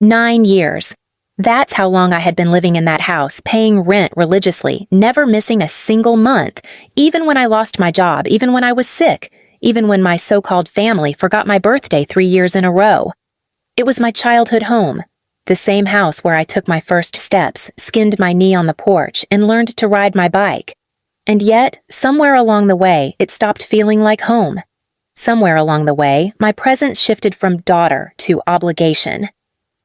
9 years. That's how long I had been living in that house, paying rent religiously, never missing a single month, even when I lost my job, even when I was sick, even when my so-called family forgot my birthday 3 years in a row. It was my childhood home, the same house where I took my first steps, skinned my knee on the porch, and learned to ride my bike. And yet, somewhere along the way, it stopped feeling like home. Somewhere along the way, my presence shifted from daughter to obligation.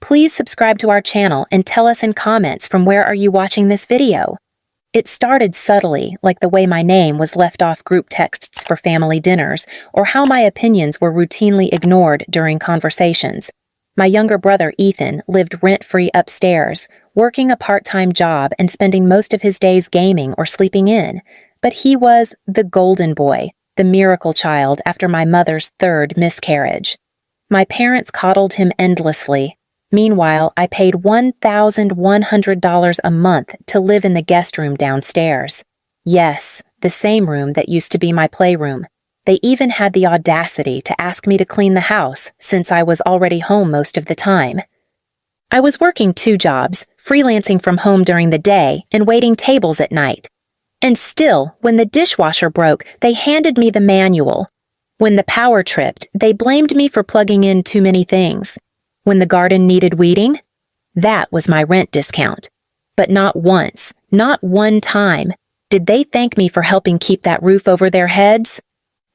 Please subscribe to our channel and tell us in comments from where are you watching this video. It started subtly, like the way my name was left off group texts for family dinners, or how my opinions were routinely ignored during conversations. My younger brother Ethan lived rent-free upstairs, working a part-time job and spending most of his days gaming or sleeping in. But he was the golden boy, the miracle child after my mother's third miscarriage. My parents coddled him endlessly. Meanwhile, I paid $1,100 a month to live in the guest room downstairs. Yes, the same room that used to be my playroom. They even had the audacity to ask me to clean the house since I was already home most of the time. I was working 2 jobs, freelancing from home during the day and waiting tables at night. And still, when the dishwasher broke, they handed me the manual. When the power tripped, they blamed me for plugging in too many things. When the garden needed weeding, that was my rent discount. But not once, not one time, did they thank me for helping keep that roof over their heads.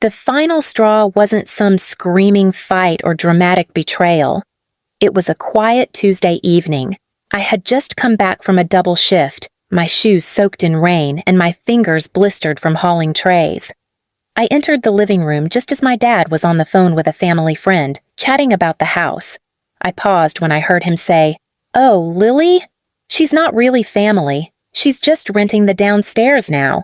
The final straw wasn't some screaming fight or dramatic betrayal. It was a quiet Tuesday evening. I had just come back from a double shift, my shoes soaked in rain and my fingers blistered from hauling trays. I entered the living room just as my dad was on the phone with a family friend, chatting about the house. I paused when I heard him say, "Oh, Lily? She's not really family. She's just renting the downstairs now."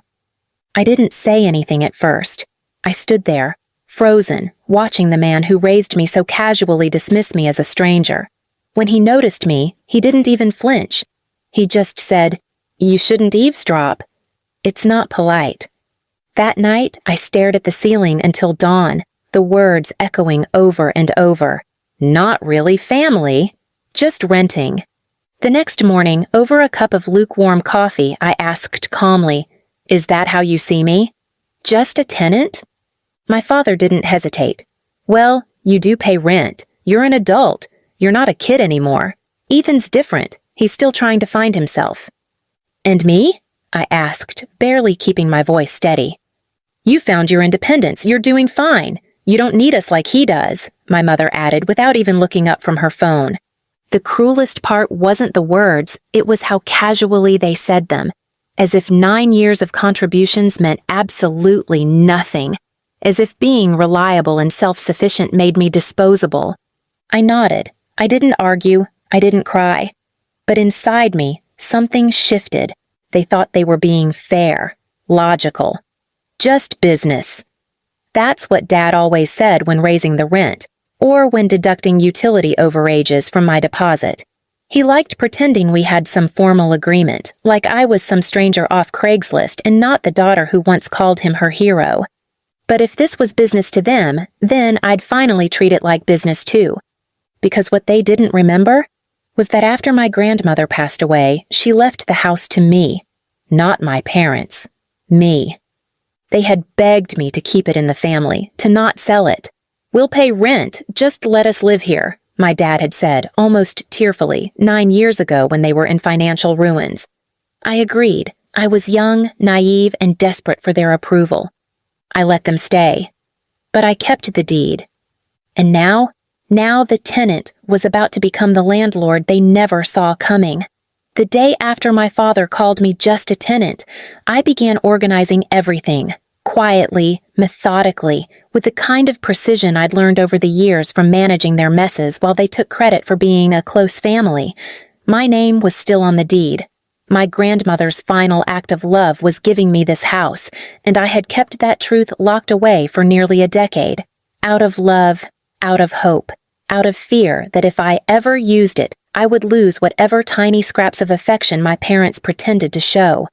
I didn't say anything at first. I stood there, frozen, watching the man who raised me so casually dismiss me as a stranger. When he noticed me, he didn't even flinch. He just said, "You shouldn't eavesdrop. It's not polite." That night, I stared at the ceiling until dawn, the words echoing over and over. Not really family, just renting. The next morning, over a cup of lukewarm coffee, I asked calmly, "Is that how you see me? Just a tenant?" My father didn't hesitate. "Well, you do pay rent. You're an adult. You're not a kid anymore. Ethan's different. He's still trying to find himself." "And me?" I asked, barely keeping my voice steady. "You found your independence. You're doing fine. You don't need us like he does," my mother added without even looking up from her phone. The cruelest part wasn't the words, it was how casually they said them, as if 9 years of contributions meant absolutely nothing, as if being reliable and self-sufficient made me disposable. I nodded. I didn't argue. I didn't cry. But inside me, something shifted. They thought they were being fair, logical. Just business. That's what Dad always said when raising the rent, or when deducting utility overages from my deposit. He liked pretending we had some formal agreement, like I was some stranger off Craigslist and not the daughter who once called him her hero. But if this was business to them, then I'd finally treat it like business too. Because what they didn't remember was that after my grandmother passed away, she left the house to me, not my parents, me. They had begged me to keep it in the family, to not sell it. "We'll pay rent, just let us live here," my dad had said, almost tearfully, 9 years ago when they were in financial ruins. I agreed. I was young, naive, and desperate for their approval. I let them stay. But I kept the deed. And now the tenant was about to become the landlord they never saw coming. The day after my father called me just a tenant, I began organizing everything, quietly, methodically, with the kind of precision I'd learned over the years from managing their messes while they took credit for being a close family. My name was still on the deed. My grandmother's final act of love was giving me this house, and I had kept that truth locked away for nearly a decade. Out of love, out of hope, out of fear that if I ever used it, I would lose whatever tiny scraps of affection my parents pretended to show.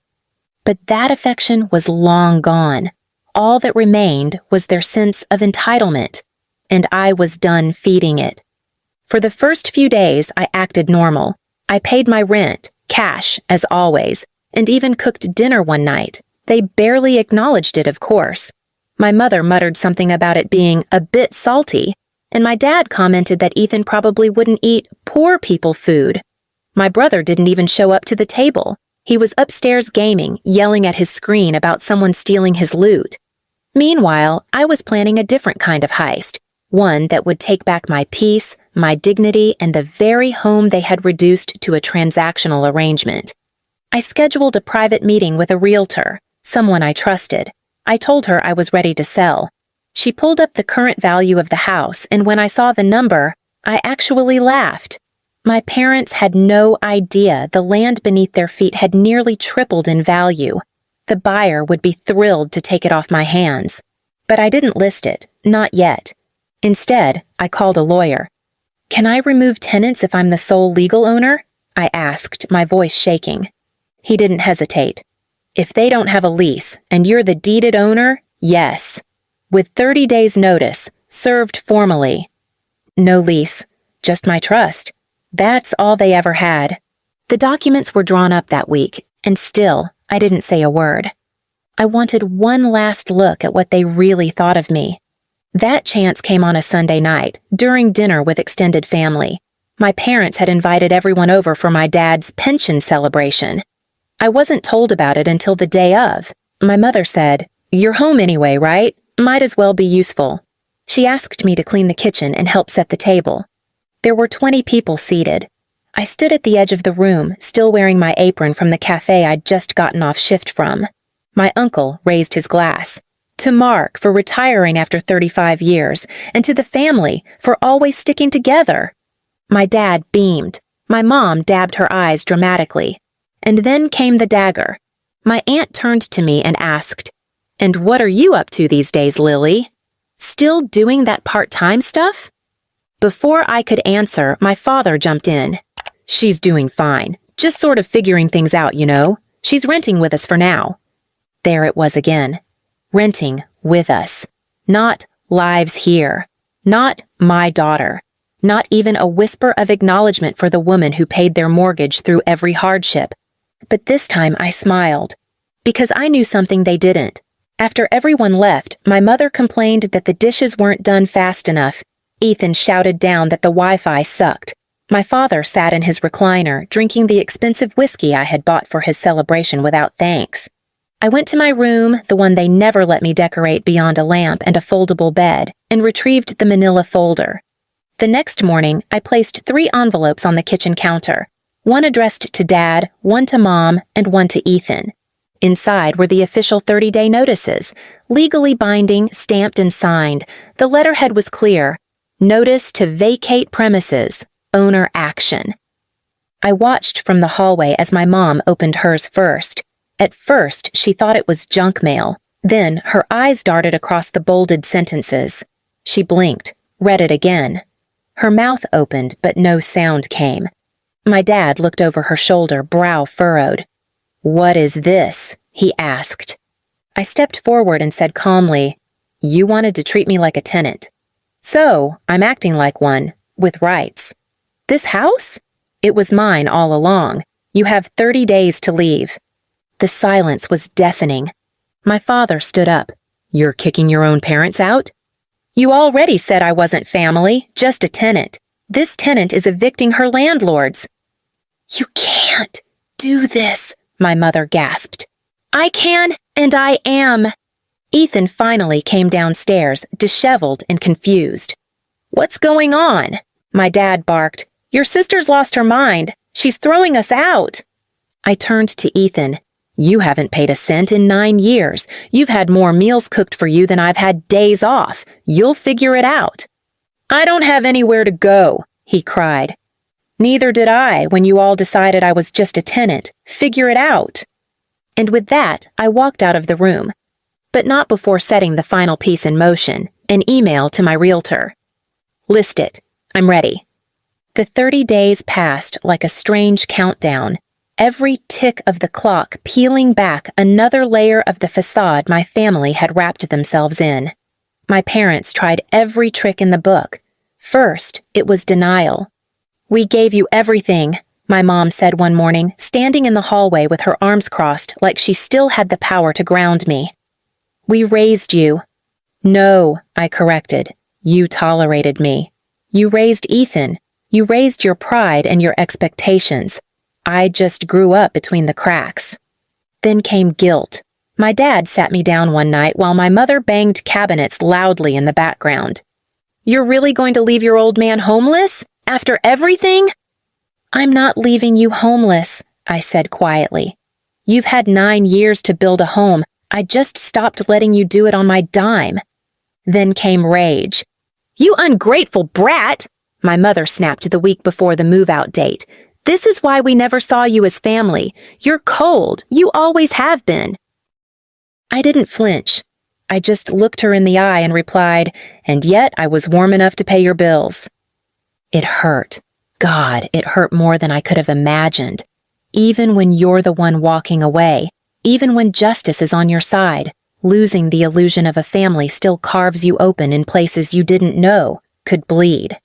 But that affection was long gone. All that remained was their sense of entitlement, and I was done feeding it. For the first few days, I acted normal. I paid my rent, cash, as always, and even cooked dinner one night. They barely acknowledged it, of course. My mother muttered something about it being a bit salty, and my dad commented that Ethan probably wouldn't eat poor people food. My brother didn't even show up to the table. He was upstairs gaming, yelling at his screen about someone stealing his loot. Meanwhile, I was planning a different kind of heist, one that would take back my peace, my dignity, and the very home they had reduced to a transactional arrangement. I scheduled a private meeting with a realtor, someone I trusted. I told her I was ready to sell. She pulled up the current value of the house, and when I saw the number, I actually laughed. My parents had no idea the land beneath their feet had nearly tripled in value. The buyer would be thrilled to take it off my hands. But I didn't list it, not yet. Instead, I called a lawyer. "Can I remove tenants if I'm the sole legal owner?" I asked, my voice shaking. He didn't hesitate. "If they don't have a lease and you're the deeded owner, yes. With 30 days' notice, served formally." No lease, just my trust. That's all they ever had. The documents were drawn up that week, and still, I didn't say a word. I wanted one last look at what they really thought of me. That chance came on a Sunday night, during dinner with extended family. My parents had invited everyone over for my dad's pension celebration. I wasn't told about it until the day of. My mother said, "You're home anyway, right? Might as well be useful." She asked me to clean the kitchen and help set the table. There were 20 people seated. I stood at the edge of the room, still wearing my apron from the cafe I'd just gotten off shift from. My uncle raised his glass. To Mark for retiring after 35 years, and to the family for always sticking together. My dad beamed. My mom dabbed her eyes dramatically. And then came the dagger. My aunt turned to me and asked, "And what are you up to these days, Lily? Still doing that part-time stuff?" Before I could answer, my father jumped in. "She's doing fine. Just sort of figuring things out, you know. She's renting with us for now." There it was again. Renting with us. Not lives here. Not my daughter. Not even a whisper of acknowledgement for the woman who paid their mortgage through every hardship. But this time I smiled. Because I knew something they didn't. After everyone left, my mother complained that the dishes weren't done fast enough. Ethan shouted down that the Wi-Fi sucked. My father sat in his recliner, drinking the expensive whiskey I had bought for his celebration without thanks. I went to my room, the one they never let me decorate beyond a lamp and a foldable bed, and retrieved the manila folder. The next morning, I placed 3 envelopes on the kitchen counter. One addressed to Dad, one to Mom, and one to Ethan. Inside were the official 30-day notices, legally binding, stamped and signed. The letterhead was clear. Notice to vacate premises. Owner action. I watched from the hallway as my mom opened hers first. At first, she thought it was junk mail. Then, her eyes darted across the bolded sentences. She blinked, read it again. Her mouth opened, but no sound came. My dad looked over her shoulder, brow furrowed. "What is this?" he asked. I stepped forward and said calmly, "You wanted to treat me like a tenant. So, I'm acting like one, with rights. This house? It was mine all along. You have 30 days to leave." The silence was deafening. My father stood up. "You're kicking your own parents out?" "You already said I wasn't family, just a tenant. This tenant is evicting her landlords." "You can't do this," my mother gasped. "I can, and I am." Ethan finally came downstairs, disheveled and confused. "What's going on?" My dad barked. "Your sister's lost her mind. She's throwing us out." I turned to Ethan. "You haven't paid a cent in 9 years. You've had more meals cooked for you than I've had days off. You'll figure it out." "I don't have anywhere to go," he cried. "Neither did I when you all decided I was just a tenant. Figure it out." And with that, I walked out of the room. But not before setting the final piece in motion, an email to my realtor. "List it. I'm ready." The 30 days passed like a strange countdown, every tick of the clock peeling back another layer of the facade my family had wrapped themselves in. My parents tried every trick in the book. first, it was denial. "We gave you everything," my mom said one morning, standing in the hallway with her arms crossed like she still had the power to ground me. "We raised you." "No," I corrected. "You tolerated me. You raised Ethan. You raised your pride and your expectations. I just grew up between the cracks." Then came guilt. My dad sat me down one night while my mother banged cabinets loudly in the background. "You're really going to leave your old man homeless? After everything?" "I'm not leaving you homeless," I said quietly. "You've had 9 years to build a home. I just stopped letting you do it on my dime." Then came rage. "You ungrateful brat!" my mother snapped the week before the move-out date. "This is why we never saw you as family. You're cold. You always have been." I didn't flinch. I just looked her in the eye and replied, "And yet I was warm enough to pay your bills." It hurt. God, it hurt more than I could have imagined. Even when you're the one walking away, even when justice is on your side, losing the illusion of a family still carves you open in places you didn't know could bleed.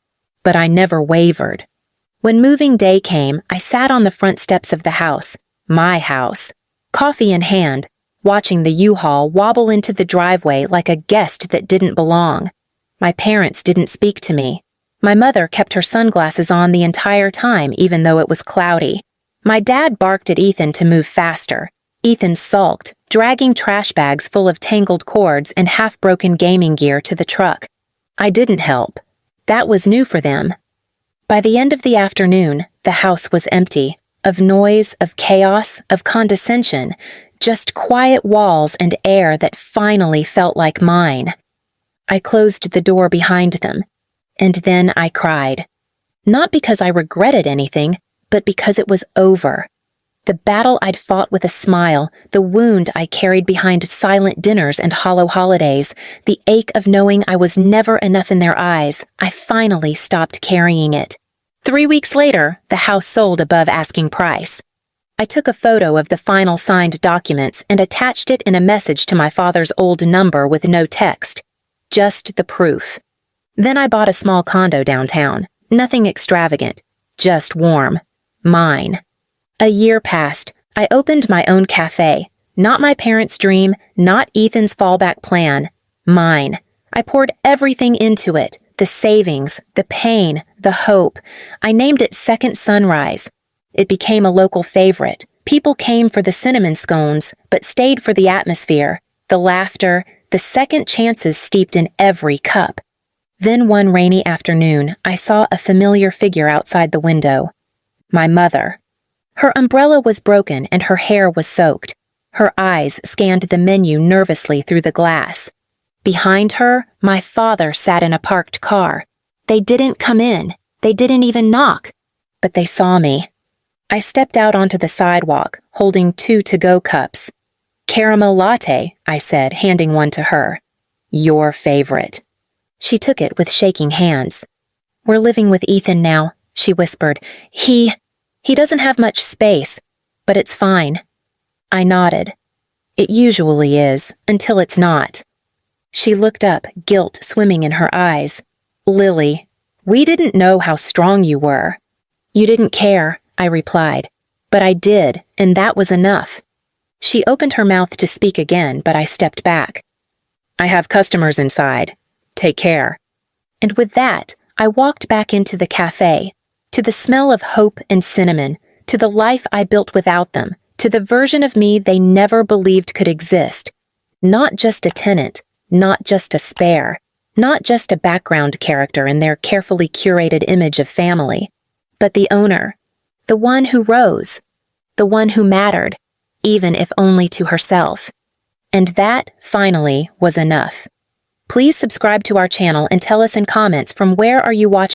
But I never wavered. When moving day came, I sat on the front steps of the house, my house, coffee in hand, watching the U-Haul wobble into the driveway like a guest that didn't belong. My parents didn't speak to me. My mother kept her sunglasses on the entire time, even though it was cloudy. My dad barked at Ethan to move faster. Ethan sulked, dragging trash bags full of tangled cords and half-broken gaming gear to the truck. I didn't help. That was new for them. By the end of the afternoon, the house was empty, of noise, of chaos, of condescension, just quiet walls and air that finally felt like mine. I closed the door behind them, and then I cried. Not because I regretted anything, but because it was over. The battle I'd fought with a smile, the wound I carried behind silent dinners and hollow holidays, the ache of knowing I was never enough in their eyes, I finally stopped carrying it. 3 weeks later, the house sold above asking price. I took a photo of the final signed documents and attached it in a message to my father's old number with no text. Just the proof. Then I bought a small condo downtown. Nothing extravagant. Just warm. Mine. A year passed. I opened my own cafe. Not my parents' dream, not Ethan's fallback plan. Mine. I poured everything into it. The savings, the pain, the hope. I named it Second Sunrise. It became a local favorite. People came for the cinnamon scones, but stayed for the atmosphere, the laughter, the second chances steeped in every cup. Then one rainy afternoon, I saw a familiar figure outside the window. My mother. Her umbrella was broken and her hair was soaked. Her eyes scanned the menu nervously through the glass. Behind her, my father sat in a parked car. They didn't come in. They didn't even knock. But they saw me. I stepped out onto the sidewalk, holding 2 to-go cups. "Caramel latte," I said, handing one to her. "Your favorite." She took it with shaking hands. "We're living with Ethan now," she whispered. He doesn't have much space, but it's fine." I nodded. "It usually is, until it's not." She looked up, guilt swimming in her eyes. "Lily, we didn't know how strong you were." "You didn't care," I replied. "But I did, and that was enough." She opened her mouth to speak again, but I stepped back. "I have customers inside. Take care." And with that, I walked back into the cafe, to the smell of hope and cinnamon, to the life I built without them, to the version of me they never believed could exist. Not just a tenant, not just a spare, not just a background character in their carefully curated image of family, but the owner, the one who rose, the one who mattered, even if only to herself. And that, finally, was enough. Please subscribe to our channel and tell us in comments from where are you watching